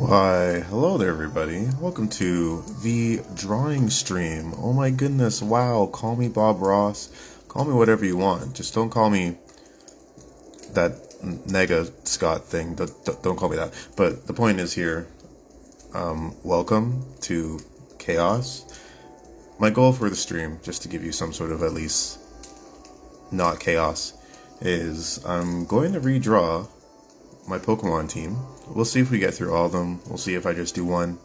Why, hello there everybody. Welcome to the drawing stream. Oh my goodness, wow, call me Bob Ross. Call me whatever you want. Just don't call me that Nega Scott thing. Don't call me that. But the point is here, welcome to Chaos. My goal for the stream, just to give you some sort of at least not chaos, is I'm going to redraw my Pokemon team. We'll see if we get through all of them. We'll see if I just do one.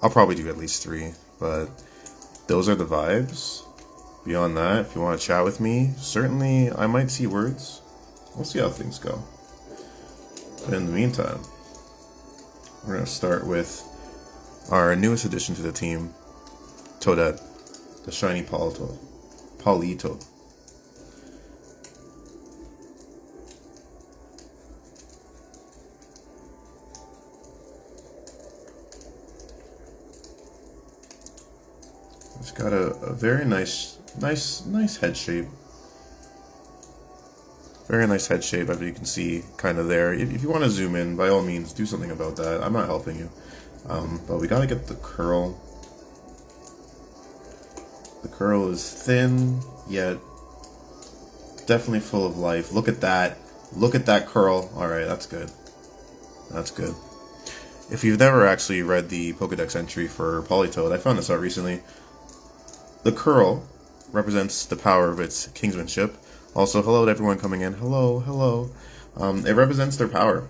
I'll probably do at least 3, but those are the vibes. Beyond that, if you want to chat with me, certainly I might see words. We'll see how things go. But in the meantime, we're going to start with our newest addition to the team, Toadette, the shiny politoed. It's got a very nice head shape. Very nice head shape, as you can see, kind of there. If you want to zoom in, by all means, do something about that. I'm not helping you. But we gotta get the curl. The curl is thin, yet definitely full of life. Look at that. Look at that curl. Alright, that's good. That's good. If you've never actually read the Pokédex entry for Politoed, I found this out recently. The curl represents the power of its kingsmanship. Also, hello to everyone coming in. Hello, hello. It represents their power.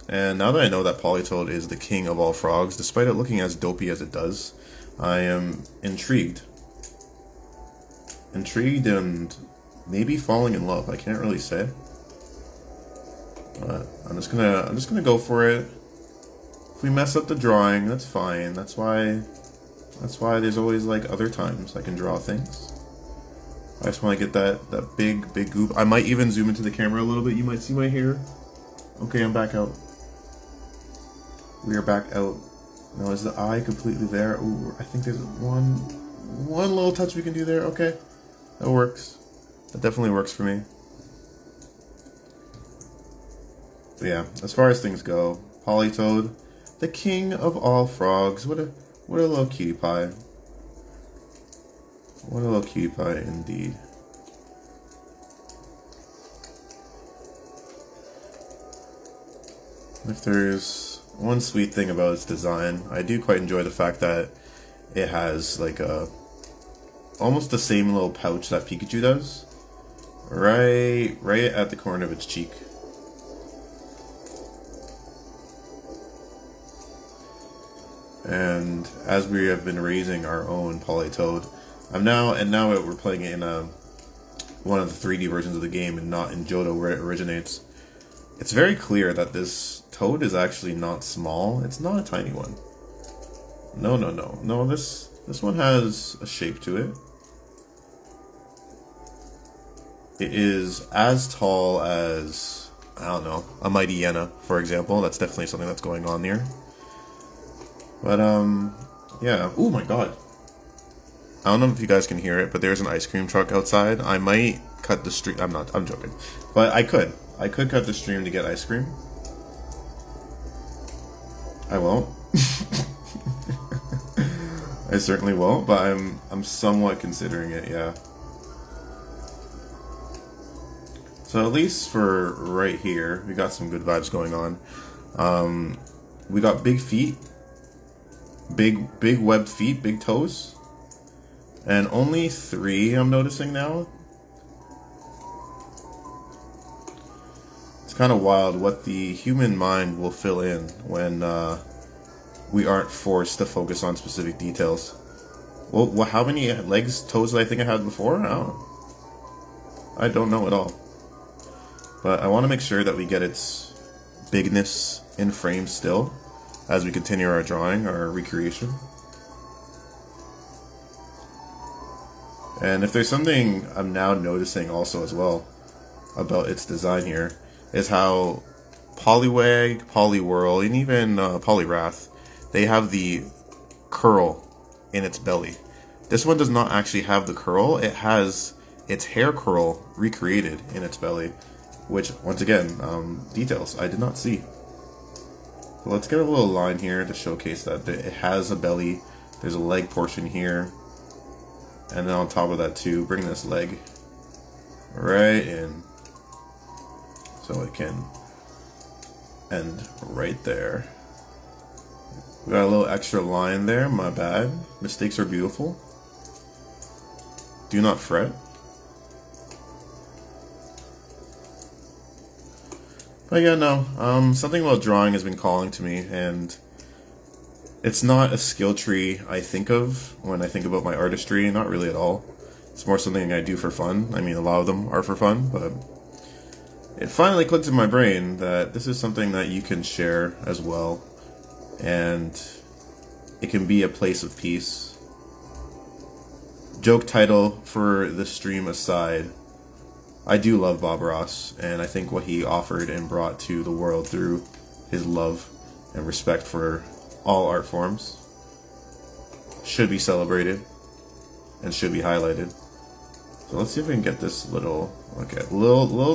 And now that I know that Politoed is the king of all frogs, despite it looking as dopey as it does, I am intrigued. Intrigued and maybe falling in love. I can't really say. But I'm just gonna go for it. If we mess up the drawing, that's fine. That's why there's always like other times I can draw things. I just want to get that big goop. I might even zoom into the camera a little bit. You might see my hair. Okay, I'm back out. We are back out. Now is the eye completely there? Ooh, I think there's one little touch we can do there. Okay, that works. That definitely works for me. But yeah, as far as things go, Politoed, the king of all frogs. What a little cutie pie. What a little cutie pie indeed. If there's one sweet thing about its design, I do quite enjoy the fact that it has like almost the same little pouch that Pikachu does. Right at the corner of its cheek. And as we have been raising our own Politoed, now we're playing it in one of the 3D versions of the game and not in Johto where it originates. It's very clear that this toad is actually not small. It's not a tiny one. No, this one has a shape to it. It is as tall as, I don't know, a mighty Yena, for example. That's definitely something that's going on here. But, yeah. Oh my god. I don't know if you guys can hear it, but there's an ice cream truck outside. I might cut the stream. I'm joking. But I could cut the stream to get ice cream. I won't. I certainly won't, but I'm somewhat considering it, yeah. So at least for right here, we got some good vibes going on. We got big feet. Big webbed feet, big toes. And only 3 I'm noticing now. It's kind of wild what the human mind will fill in when we aren't forced to focus on specific details. Well, how many legs, toes did I think I had before? I don't know at all. But I want to make sure that we get its bigness in frame still as we continue our drawing, our recreation. And if there's something I'm now noticing also as well about its design here, is how Poliwag, Poliwhirl, and even Poliwrath, they have the curl in its belly. This one does not actually have the curl. It has its hair curl recreated in its belly, which, once again, details I did not see. So let's get a little line here to showcase that it has a belly. There's a leg portion here. And then on top of that too, bring this leg right in. So it can end right there. We got a little extra line there, my bad. Mistakes are beautiful. Do not fret. But yeah, no, something about drawing has been calling to me, and it's not a skill tree I think of when I think about my artistry, not really at all. It's more something I do for fun. I mean, a lot of them are for fun, but it finally clicked in my brain that this is something that you can share as well, and it can be a place of peace. Joke title for the stream aside, I do love Bob Ross, and I think what he offered and brought to the world through his love and respect for all art forms should be celebrated and should be highlighted. So let's see if we can get this little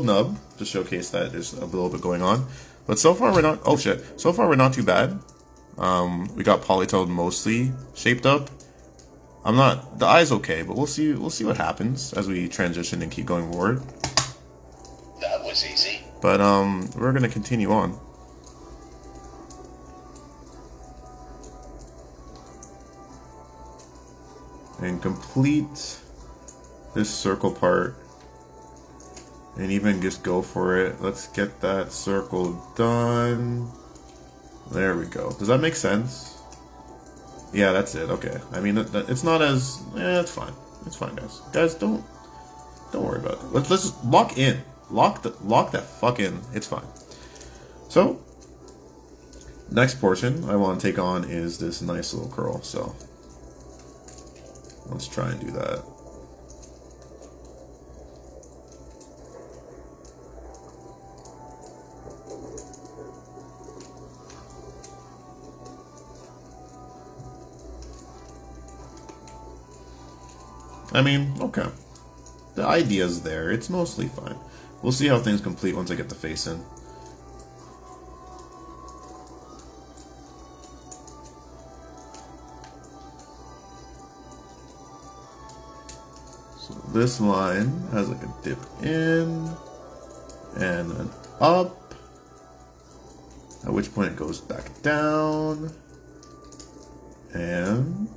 nub to showcase that there's a little bit going on. But so far we're not, so far we're not too bad. We got politoed mostly shaped up. The eye's okay, but we'll see what happens as we transition and keep going forward. That was easy. But we're gonna continue on. And complete this circle part. And even just go for it. Let's get that circle done. There we go. Does that make sense? Yeah, that's it. Okay. I mean, it's not as... it's fine. It's fine, guys. Guys, don't worry about it. Let's just lock in. Lock that fuck in. It's fine. So, next portion I want to take on is this nice little curl. So, let's try and do that. I mean, okay. The idea's there. It's mostly fine. We'll see how things complete once I get the face in. So this line has like a dip in and an up, at which point it goes back down, and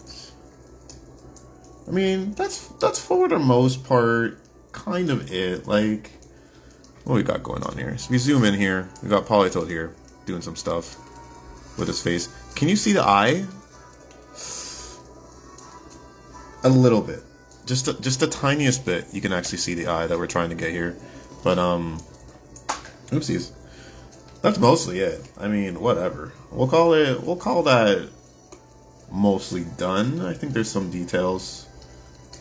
I mean, that's for the most part kind of it. Like, what we got going on here? So we zoom in here. We got politoed here doing some stuff with his face. Can you see the eye? A little bit, just the tiniest bit. You can actually see the eye that we're trying to get here. But oopsies. That's mostly it. I mean, whatever. We'll call that mostly done. I think there's some details.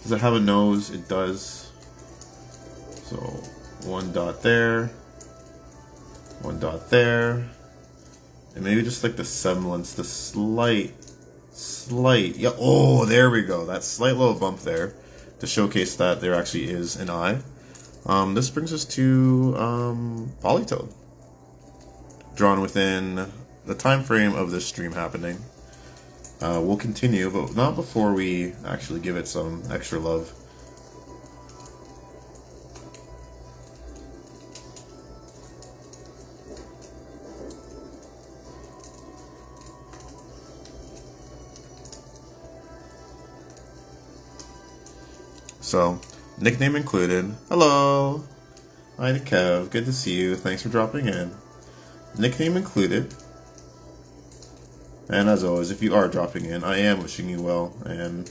Does it have a nose? It does. So, one dot there. One dot there. And maybe just like the semblance, the slight, yeah, oh, there we go. That slight little bump there to showcase that there actually is an eye. This brings us to politoed. Drawn within the time frame of this stream happening. We'll continue, but not before we actually give it some extra love. So, nickname included. Hello! Hi to Kev, good to see you, thanks for dropping in. Nickname included. And as always, if you are dropping in, I am wishing you well, and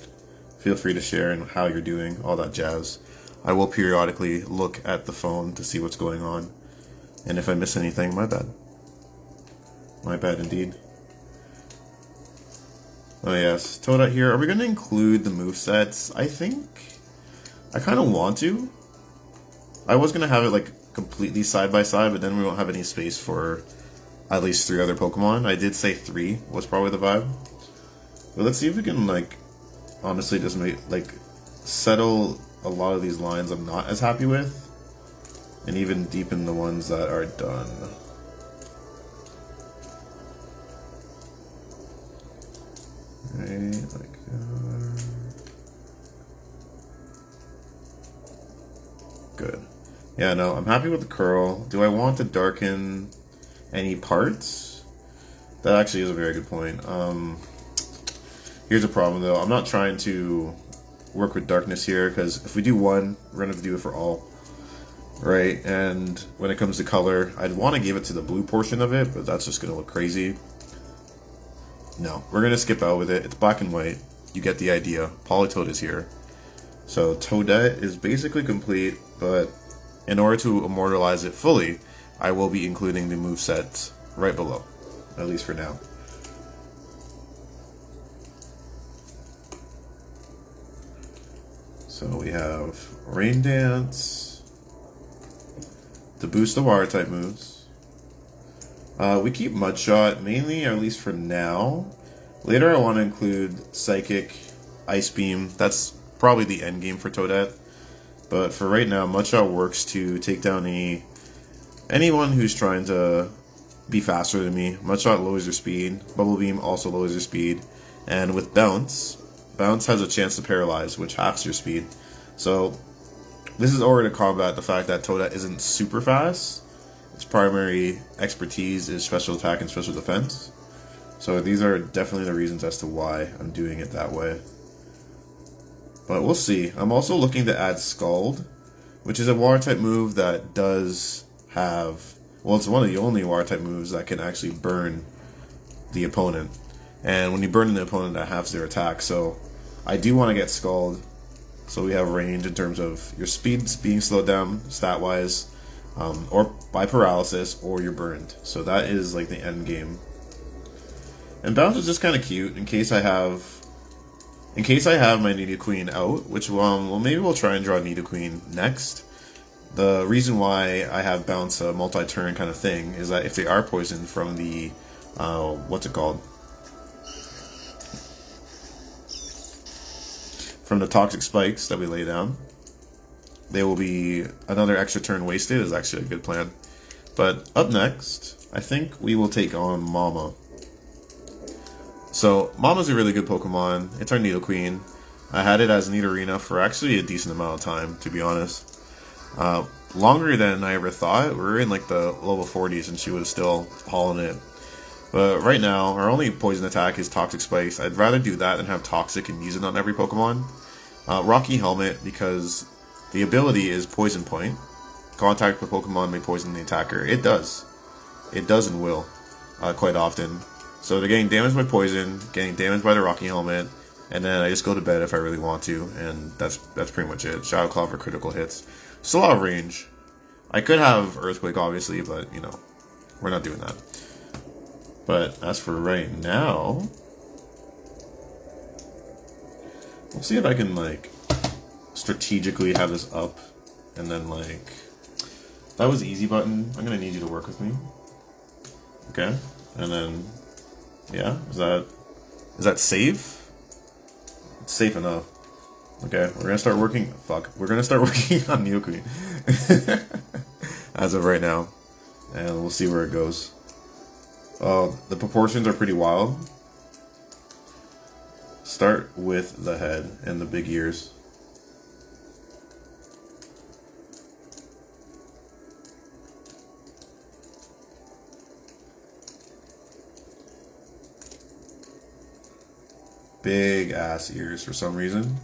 feel free to share and how you're doing, all that jazz. I will periodically look at the phone to see what's going on, and if I miss anything, my bad. My bad indeed. Oh yes, toadette here. Are we going to include the movesets? I think I kind of want to. I was going to have it like completely side by side, but then we won't have any space for at least 3 other Pokemon. I did say 3 was probably the vibe. But let's see if we can, like, honestly just settle a lot of these lines I'm not as happy with, and even deepen the ones that are done. good. Yeah, no, I'm happy with the curl. Do I want to darken any parts? That actually is a very good point. Here's a problem though. I'm not trying to work with darkness here, because if we do one, we're gonna have to do it for all, right? And when it comes to color, I'd want to give it to the blue portion of it, but that's just gonna look crazy. No, we're gonna skip out with it. It's black and white. You get the idea. Politoed is here. So Toadette is basically complete, but in order to immortalize it fully, I will be including the moveset right below, at least for now. So we have Rain Dance to boost the water type moves. We keep Mud Shot mainly, or at least for now. Later I want to include Psychic, Ice Beam. That's probably the end game for Toadette. But for right now, Mud Shot works to take down anyone who's trying to be faster than me. Mud Shot lowers their speed. Bubble Beam also lowers their speed. And with Bounce has a chance to paralyze, which halves your speed. So this is already to combat the fact that Toadette isn't super fast. Its primary expertise is special attack and special defense. So these are definitely the reasons as to why I'm doing it that way. But we'll see. I'm also looking to add Scald, which is a water type move that does have, well, it's one of the only water type moves that can actually burn the opponent. And when you burn the opponent, that halves their attack. So I do want to get Scald, so we have range in terms of your speed being slowed down stat wise, or by paralysis, or you're burned. So that is like the end game. And Bounce is just kind of cute in case I have my nidoqueen out, which well maybe we'll try and draw nidoqueen next. The reason why I have Bounce a multi-turn kind of thing is that if they are poisoned from the what's it called? From the toxic spikes that we lay down, they will be another extra turn wasted. Is actually a good plan. But up next, I think we will take on Momma. So Momma's a really good Pokemon. It's our Nidoqueen. I had it as Nidorina for actually a decent amount of time, to be honest. Longer than I ever thought. We were in like the level 40s and she was still hauling it. But right now, our only poison attack is Toxic Spikes. I'd rather do that than have Toxic and use it on every Pokemon. Rocky Helmet, because the ability is Poison Point. Contact with Pokemon may poison the attacker. It does. It does and will, quite often. So they're getting damaged by poison, getting damaged by the Rocky Helmet, and then I just go to bed if I really want to, and that's pretty much it. Shadow Claw for critical hits. Still out of range. I could have Earthquake, obviously, but, you know, we're not doing that. But as for right now, we'll see if I can, like, strategically have this up, and then, like, that was the easy button. I'm gonna need you to work with me. Okay, and then, yeah, is that safe? It's safe enough. Okay, we're gonna start working. We're gonna start working on nidoqueen as of right now, and we'll see where it goes. The proportions are pretty wild. Start with the head and the big ears. Big ass ears for some reason.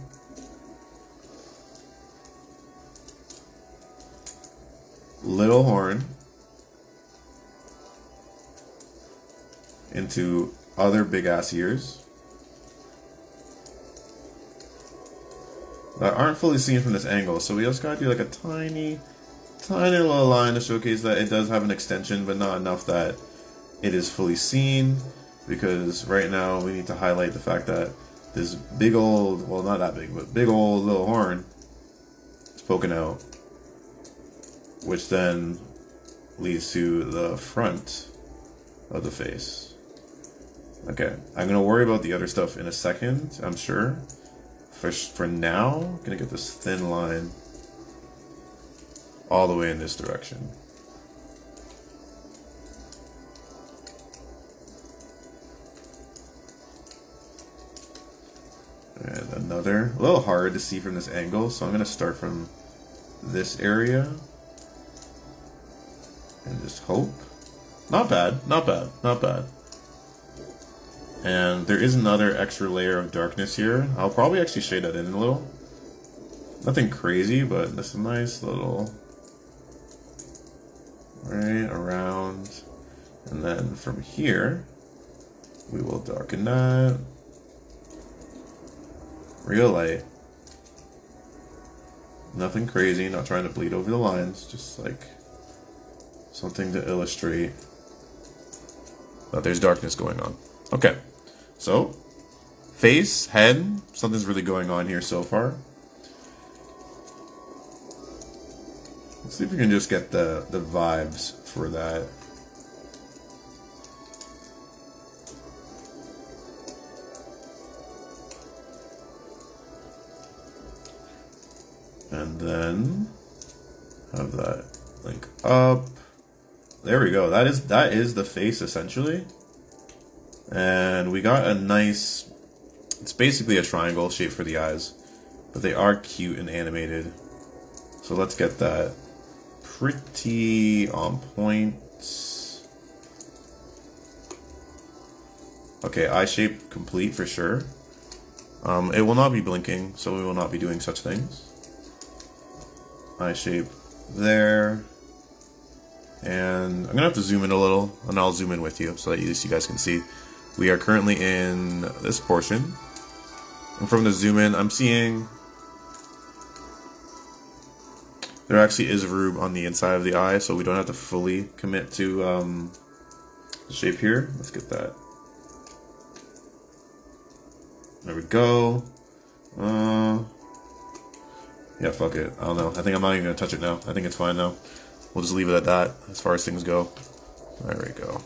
Little horn into other big ass ears that aren't fully seen from this angle, so we just gotta do like a tiny little line to showcase that it does have an extension, but not enough that it is fully seen, because right now we need to highlight the fact that this big old, well, not that big, but big old little horn is poking out, which then leads to the front of the face. Okay, I'm gonna worry about the other stuff in a second, I'm sure. For now, I'm gonna get this thin line all the way in this direction. And another, a little hard to see from this angle, so I'm gonna start from this area. And just hope. Not bad, not bad, not bad. And there is another extra layer of darkness here. I'll probably actually shade that in a little. Nothing crazy, but this is a nice little... right around. And then from here, we will darken that. Real light. Nothing crazy, not trying to bleed over the lines, just like something to illustrate that there's darkness going on. Okay, so face, head, something's really going on here so far. Let's see if we can just get the vibes for that. And then have that link up. There we go. That is the face essentially. And we got a nice, it's basically a triangle shape for the eyes, but they are cute and animated. So let's get that pretty on point. Okay, eye shape complete for sure. It will not be blinking, so we will not be doing such things. Eye shape there. And I'm gonna have to zoom in a little, and I'll zoom in with you so that at least you guys can see. We are currently in this portion. And from the zoom in, I'm seeing there actually is room on the inside of the eye, so we don't have to fully commit to the shape here. Let's get that. There we go. Yeah, fuck it. I don't know. I think I'm not even gonna touch it now. I think it's fine now. We'll just leave it at that as far as things go. There we go.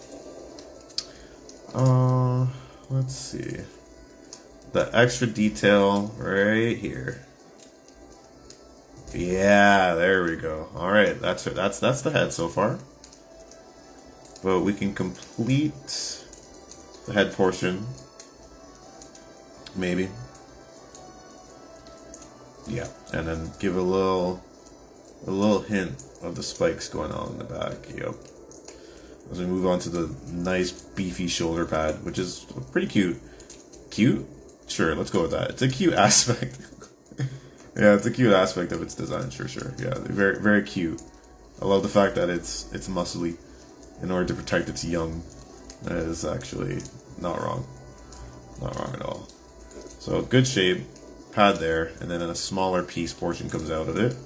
Let's see. The extra detail right here. Yeah, there we go. All right, that's it. That's the head so far. But we can complete the head portion. Maybe. Yeah, and then give a little hint of the spikes going on in the back. Yep. As we move on to the nice beefy shoulder pad, which is pretty cute. Cute? Sure, let's go with that. It's a cute aspect. Yeah, it's a cute aspect of its design, sure. Yeah, very, very cute. I love the fact that it's muscly in order to protect its young. That is actually not wrong. Not wrong at all. So, good shape. Pad there, and then a smaller piece portion comes out of it.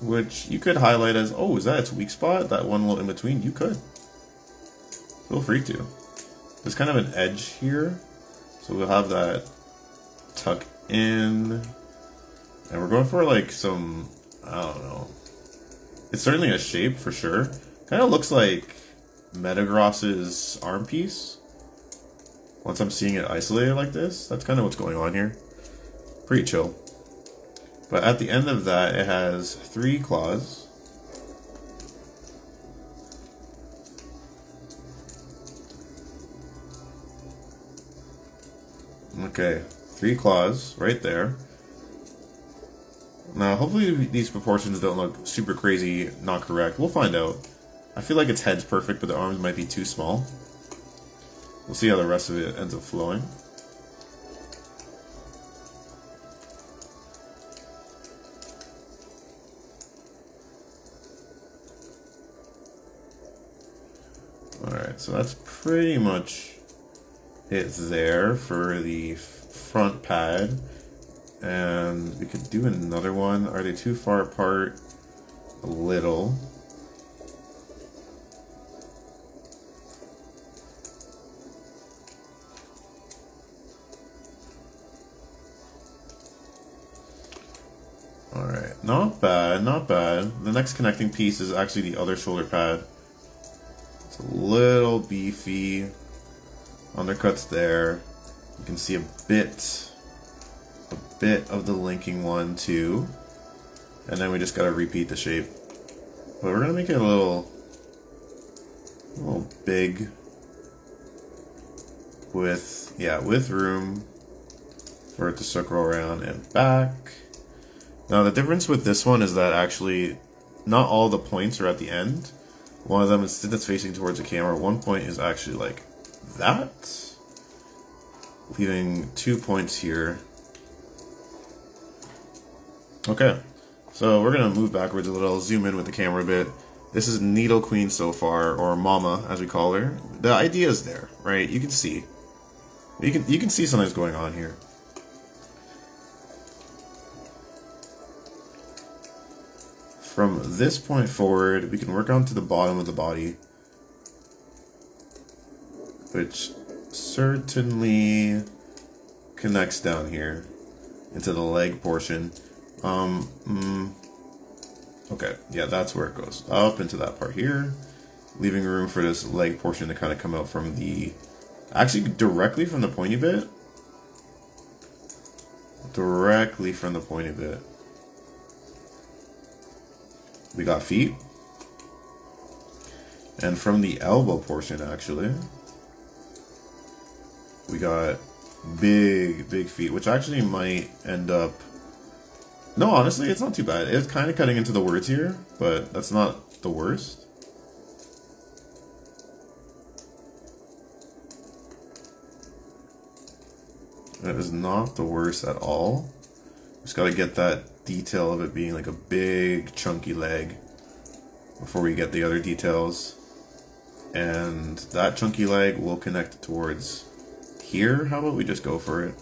Which you could highlight as, oh, is that its weak spot? That one little in between? You could. Feel free to. There's kind of an edge here. So we'll have that tuck in. And we're going for like some, I don't know. It's certainly a shape for sure. Kind of looks like Metagross's arm piece. Once I'm seeing it isolated like this, that's kind of what's going on here. Pretty chill. But at the end of that, it has 3 claws. Okay, 3 claws right there. Now, hopefully these proportions don't look super crazy, not correct. We'll find out. I feel like its head's perfect, but the arms might be too small. We'll see how the rest of it ends up flowing. Alright, so that's pretty much it there for the front pad. And we could do another one. Are they too far apart? A little. Alright, not bad, not bad. The next connecting piece is actually the other shoulder pad. It's a little beefy. Undercuts there. You can see a bit of the linking one too. And then we just gotta repeat the shape. But we're gonna make it a little big with room for it to circle around and back. Now the difference with this one is that actually not all the points are at the end. One of them is that's facing towards the camera. One point is actually like that, leaving 2 points here. Okay, so we're gonna move backwards a little, zoom in with the camera a bit. This is Nidoqueen so far, or Momma as we call her. The idea is there, right? You can see. You can see something's going on here. From this point forward, we can work on to the bottom of the body, which certainly connects down here into the leg portion. Okay, yeah, that's where it goes. Up into that part here, leaving room for this leg portion to kind of come out from the, actually directly from the pointy bit. Directly from the pointy bit. We got feet. And from the elbow portion, actually, we got big feet, which actually might end up... No, honestly, it's not too bad. It's kind of cutting into the words here, but that's not the worst. That is not the worst at all. Just gotta get that detail of it being like a big, chunky leg before we get the other details. And that chunky leg will connect towards here. How about we just go for it?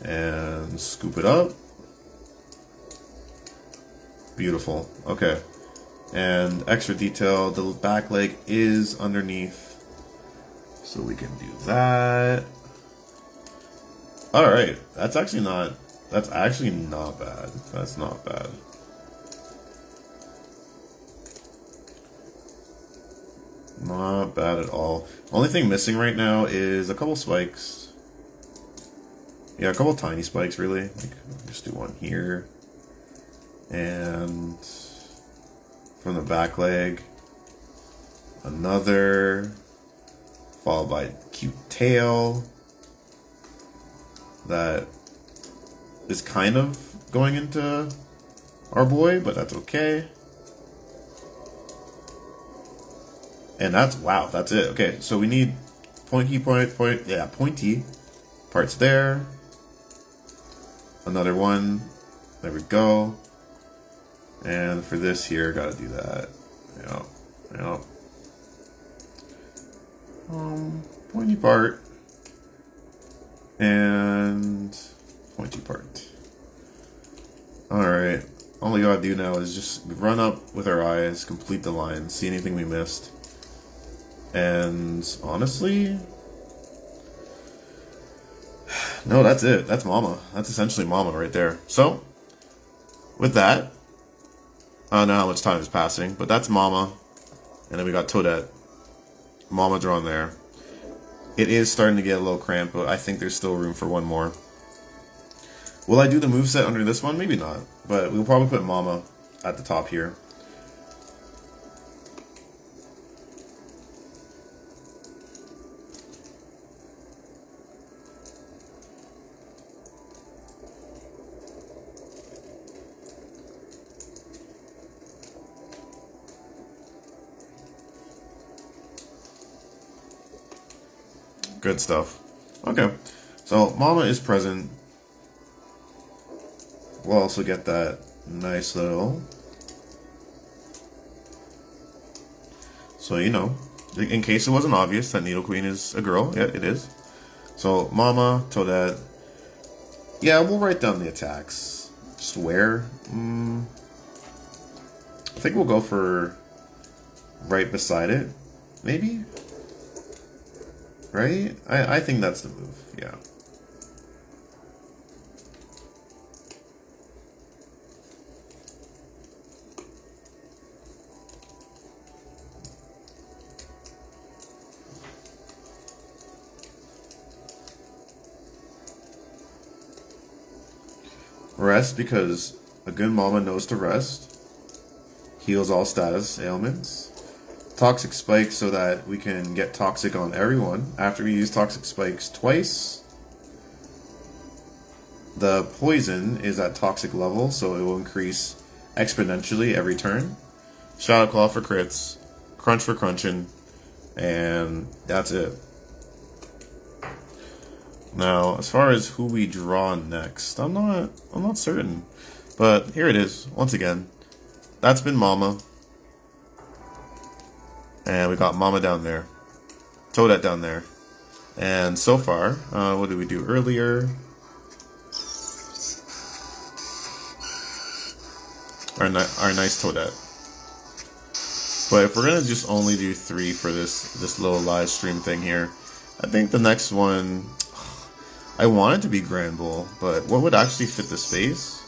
And scoop it up. Beautiful. Okay. And extra detail, the back leg is underneath, so we can do that. Alright, that's actually not bad. That's not bad. Not bad at all. Only thing missing right now is a couple spikes. Yeah, a couple tiny spikes, really. Like, just do one here. And from the back leg, another, followed by a cute tail that is kind of going into our boy, but that's okay. And that's, wow, that's it. Okay, so we need pointy parts there. Another one. There we go. And for this here, gotta do that. Yep. Pointy part. And pointy part. Alright. All we gotta do now is just run up with our eyes, complete the line, see anything we missed. And honestly, no, that's it. That's Momma. That's essentially Momma right there. So, with that, I don't know how much time is passing, but that's Momma. And then we got Toadette. Momma drawn there. It is starting to get a little cramped, but I think there's still room for one more. Will I do the moveset under this one? Maybe not. But we'll probably put Momma at the top here. Good stuff. Okay, so Momma is present. We'll also get that nice little... So, you know, in case it wasn't obvious that Nidoqueen is a girl. Yeah, it is. So, Momma, Toadette. Yeah, we'll write down the attacks. Just where? I think we'll go for right beside it. Maybe? Right? I think that's the move, yeah. Rest, because a good Momma knows to rest. Heals all status ailments. Toxic spikes so that we can get toxic on everyone after we use toxic spikes twice. The poison is at toxic level, so it will increase exponentially every turn. Shadow Claw for crits, Crunch for crunching, and that's it. Now, as far as who we draw next, I'm not certain. But here it is, once again. That's been Momma. And we got Momma down there. Toadette down there. And so far, what did we do earlier? Our nice Toadette. But if we're gonna just only do 3 for this little live stream thing here, I think the next one, I want it to be Grand Bull, but what would actually fit the space?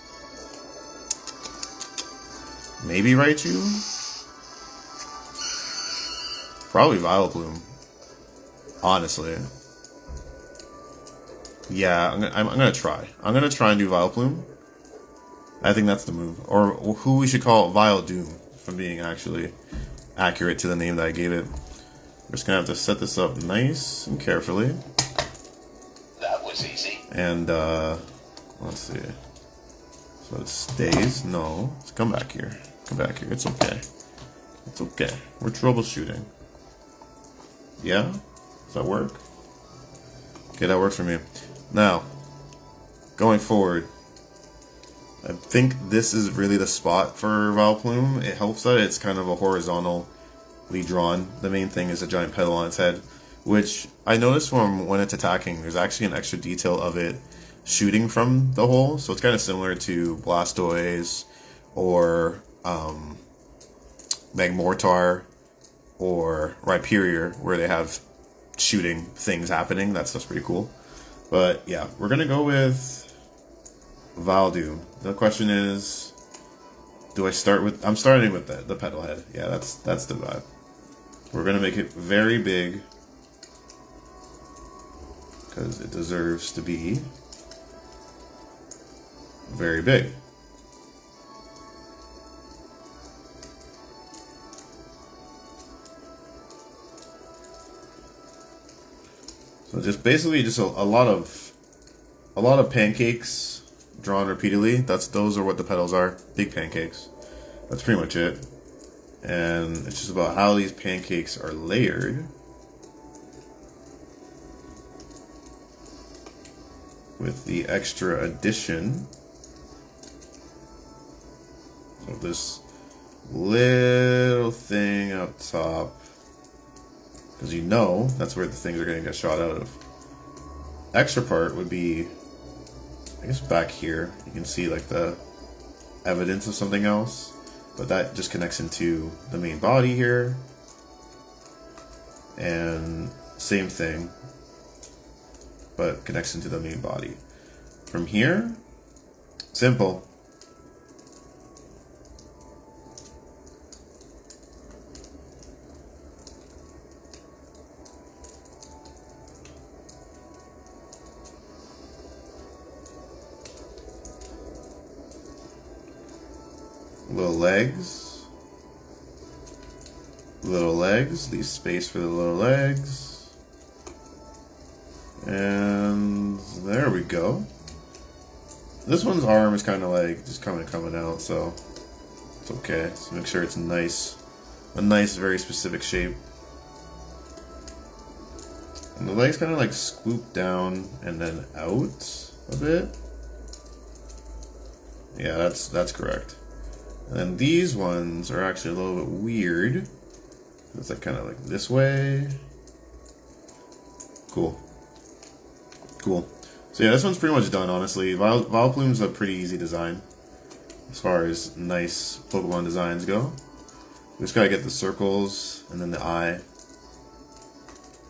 Maybe Raichu? Probably Vileplume. Honestly. Yeah, I'm gonna try. I'm gonna try and do Vileplume. I think that's the move. Or who we should call Viledoom, if I'm being actually accurate to the name that I gave it. We're just gonna have to set this up nice and carefully. That was easy. And let's see. So it stays. No, let's come back here. Come back here. It's okay. It's okay. We're troubleshooting. Yeah? Does that work? Okay, that works for me. Now, going forward, I think this is really the spot for Vileplume. It helps that it's kind of a horizontally drawn. The main thing is a giant petal on its head, which I noticed from when it's attacking, there's actually an extra detail of it shooting from the hole. So it's kind of similar to Blastoise or Magmortar or Rhyperior, where they have shooting things happening. That stuff's pretty cool. But yeah, we're gonna go with Viledoom. The question is, do I start with? I'm starting with the petal head. Yeah, that's the vibe. We're gonna make it very big because it deserves to be very big. So just basically just a lot of pancakes drawn repeatedly. Those are what the petals are. Big pancakes. That's pretty much it. And it's just about how these pancakes are layered with the extra addition of this little thing up top. Because you know that's where the things are going to get shot out of. Extra part would be, I guess, back here. You can see like the evidence of something else, but that just connects into the main body here. And same thing, but connects into the main body. From here, simple. Little legs, leave space for the little legs, and there we go. This one's arm is kind of like just coming out, so it's okay. So make sure it's nice, a nice, very specific shape. And the legs kind of like swoop down and then out a bit. Yeah, that's correct. And then these ones are actually a little bit weird. It's like kind of like this way. Cool. Cool. So yeah, this one's pretty much done, honestly. Vileplume's a pretty easy design as far as nice Pokemon designs go. We just gotta get the circles and then the eye.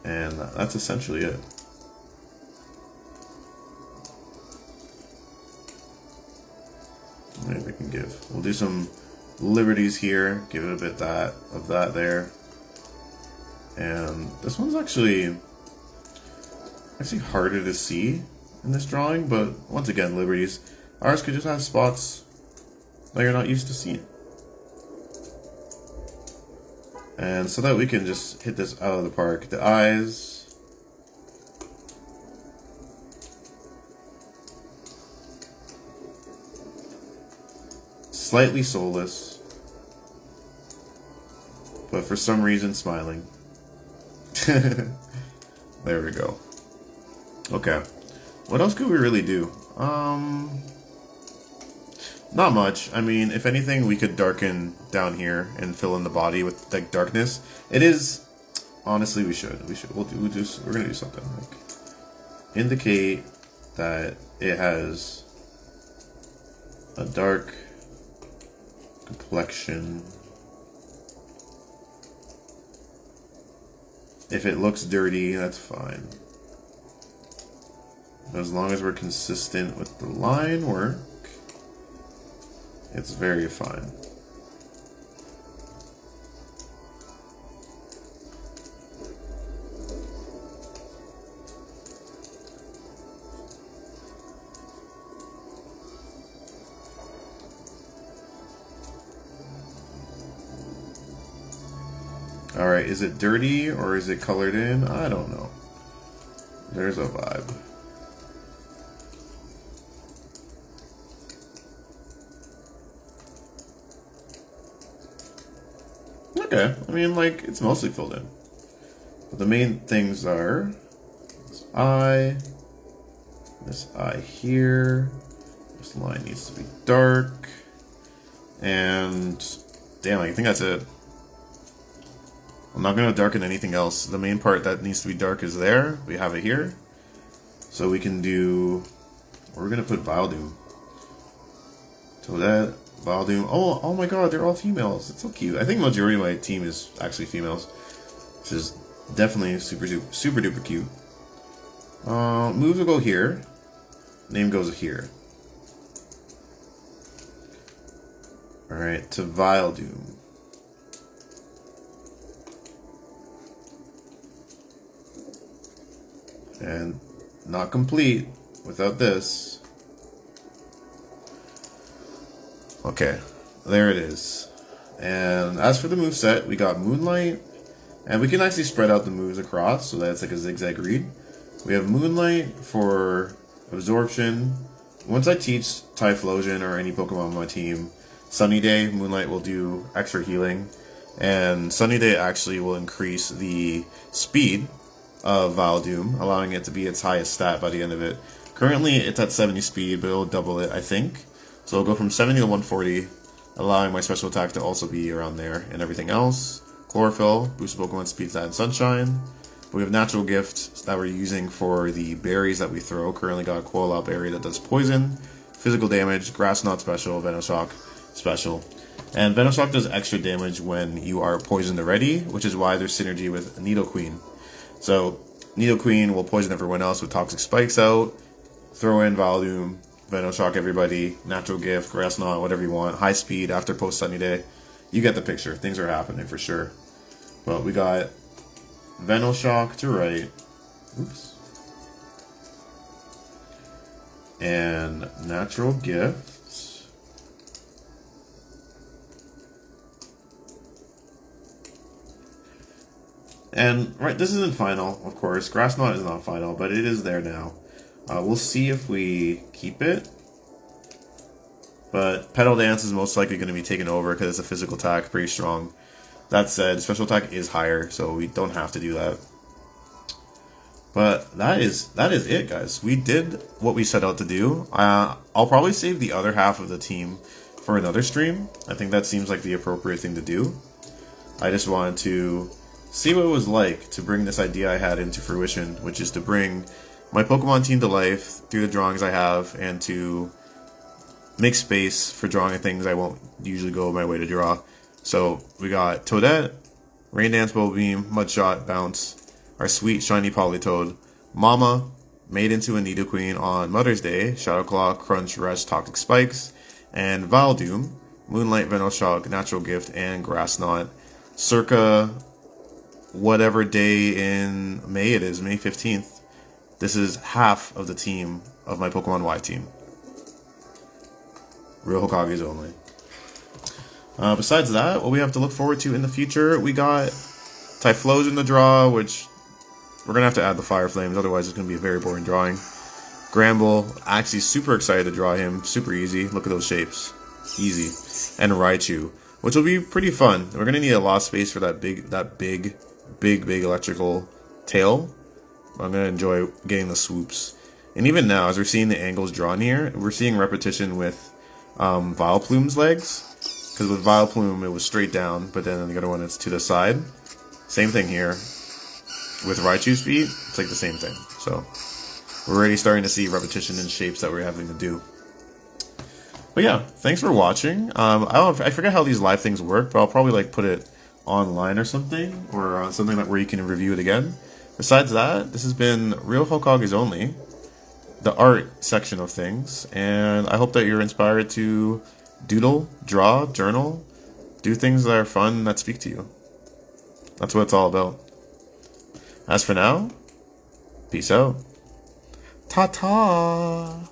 And that's essentially it. Maybe we can we'll do some liberties here, give it a bit of that there. And this one's actually harder to see in this drawing, but once again, liberties. Ours could just have spots that you're not used to seeing. And so that we can just hit this out of the park. The eyes. slightly soulless, but for some reason smiling. There we go. Okay. What else could we really do? Not much. I mean, if anything, we could darken down here and fill in the body with like darkness. It is honestly we should. We're gonna do something like indicate that it has a dark complexion. If it looks dirty, that's fine. As long as we're consistent with the line work, it's very fine. Alright, is it dirty or is it colored in? I don't know. There's a vibe. Okay, I mean, like, it's mostly filled in. But the main things are this eye here, this line needs to be dark, and damn, I think that's it. I'm not going to darken anything else. The main part that needs to be dark is there. We have it here. So we can do, we're going to put Viledoom. Toadette, Viledoom. Oh my god, they're all females. It's so cute. I think majority of my team is actually females, which is definitely super duper cute. Moves will go here. Name goes here. Alright, to Viledoom. And not complete without this. Okay, there it is. And as for the moveset, we got Moonlight, and we can actually spread out the moves across so that it's like a zigzag read. We have Moonlight for absorption. Once I teach Typhlosion or any Pokemon on my team, Sunny Day, Moonlight will do extra healing, and Sunny Day actually will increase the speed of Viledoom, allowing it to be its highest stat by the end of it. Currently, it's at 70 speed, but it'll double it, I think. So it'll go from 70 to 140, allowing my special attack to also be around there, and everything else. Chlorophyll, boosts Pokemon speed, stat, and sunshine. But we have Natural Gift that we're using for the berries that we throw. Currently got a Koala berry that does poison, physical damage, Grass Knot special, Venoshock special. And Venoshock does extra damage when you are poisoned already, which is why there's synergy with Nidoqueen. So, Nidoqueen will poison everyone else with Toxic Spikes out, throw in Viledoom, Venoshock everybody, Natural Gift, Grass Knot, whatever you want, high speed after post Sunny Day. You get the picture. Things are happening for sure. But we got Venoshock to right. Oops. And Natural Gift. And, right, this isn't final, of course. Grass Knot is not final, but it is there now. We'll see if we keep it. But Petal Dance is most likely going to be taken over because it's a physical attack, pretty strong. That said, special attack is higher, so we don't have to do that. But that is it, guys. We did what we set out to do. I'll probably save the other half of the team for another stream. I think that seems like the appropriate thing to do. I just wanted to see what it was like to bring this idea I had into fruition, which is to bring my Pokemon team to life through the drawings I have, and to make space for drawing things I won't usually go my way to draw. So we got Toadette, Rain Dance, Beam, Mudshot, Bounce, our sweet shiny Politoed, Momma, made into a Nidoqueen on Mother's Day, Shadow Claw, Crunch, Rush, Toxic Spikes, and Viledoom, Moonlight, Venoshock, Natural Gift, and Grass Knot, circa whatever day in May it is, May 15th. This is half of the team of my Pokemon Y team. Real Hokages only. Besides that, what we have to look forward to in the future, we got Typhlosion in the draw, which we're going to have to add the Fire Flames, otherwise it's going to be a very boring drawing. Gramble, actually super excited to draw him, super easy, look at those shapes. Easy. And Raichu, which will be pretty fun. We're gonna need a lot of space for that big electrical tail. I'm gonna enjoy getting the swoops. And even now, as we're seeing the angles drawn here, we're seeing repetition with Vileplume's legs. Because with Vileplume, it was straight down, but then the other one is to the side. Same thing here. With Raichu's feet, it's like the same thing. So we're already starting to see repetition in shapes that we're having to do. But yeah, thanks for watching. I forget how these live things work, but I'll probably like put it online or something, or something where you can review it again. Besides that, this has been Real Hokages Only, the art section of things, and I hope that you're inspired to doodle, draw, journal, do things that are fun, that speak to you. That's what it's all about. As for now, peace out. Ta-ta!